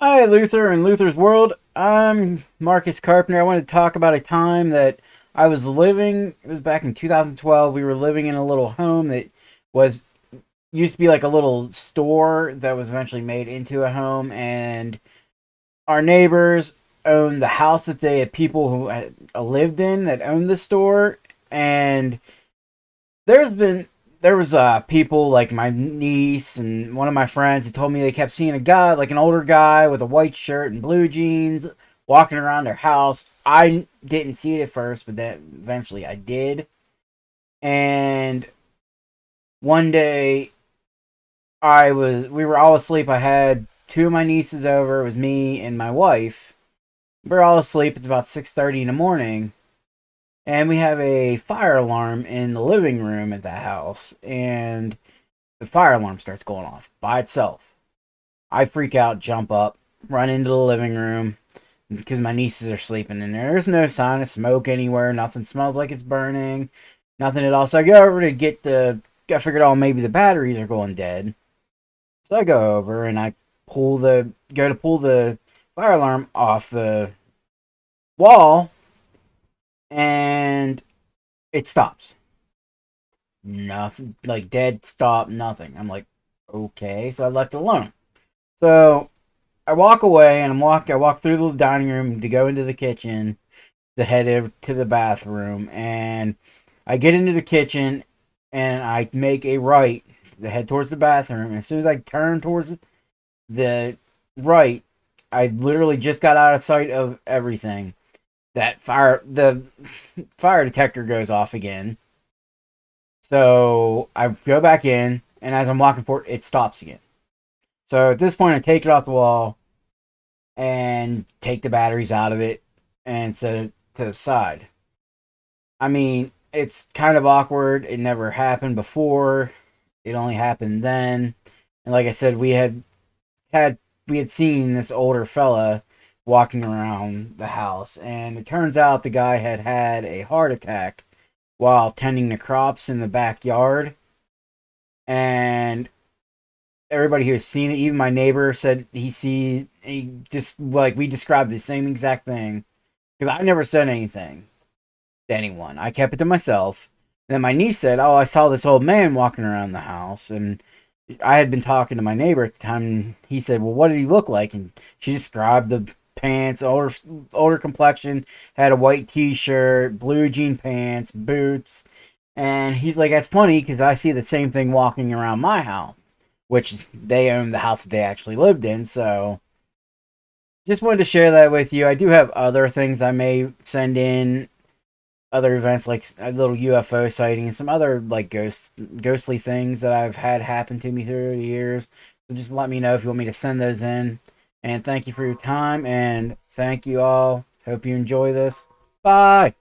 Hi, Luther and Luther's World. I'm Marcus Carpenter. I want to talk about a time that I was living. It was back in 2012. We were living in a little home that was used to be like a little store that was eventually made into a home. And our neighbors owned the house that they had people who had lived in that owned the store. And there's been there was people like my niece and one of my friends who told me they kept seeing a guy, like an older guy with a white shirt and blue jeans, walking around their house. I didn't see it at first, but then eventually I did. And one day we were all asleep. I had two of my nieces over. It was me and my wife. We were all asleep. It's about 6:30 in the morning, and we have a fire alarm in the living room at the house, and the fire alarm starts going off by itself. I freak out, jump up, run into the living room because my nieces are sleeping in there. There's no sign of smoke anywhere. Nothing smells like it's burning. Nothing at all. So I go over to I figured, oh, maybe the batteries are going dead. So I go over and I pull the fire alarm off the wall, and it stops. Nothing, like dead stop, nothing. I'm like, okay. So I left it alone. So I walk away and I walk through the dining room to go into the kitchen to head to the bathroom, and I get into the kitchen and I make a right to head towards the bathroom. And as soon as I turn towards the right, I literally just got out of sight of everything. The fire detector goes off again. So I go back in, and as I'm walking forward, it stops again. So at this point, I take it off the wall and take the batteries out of it and set it to the side. I mean, it's kind of awkward. It never happened before. It only happened then. And like I said, had we had seen this older fella walking around the house, and it turns out the guy had had a heart attack while tending the crops in the backyard. And everybody who has seen it, even my neighbor said he just like we described the same exact thing because I never said anything to anyone. I kept it to myself. And then my niece said, "Oh, I saw this old man walking around the house," and I had been talking to my neighbor at the time. And he said, "Well, what did he look like?" And she described the pants, older complexion, had a white T-shirt, blue jean pants, boots. And he's like, "That's funny because I see the same thing walking around my house, which they own the house that they actually lived in." So just wanted to share that with you. I do have other things I may send in, other events like a little UFO sighting and some other like ghostly things that I've had happen to me through the years. So just let me know if you want me to send those in. And thank you for your time, and thank you all. Hope you enjoy this. Bye.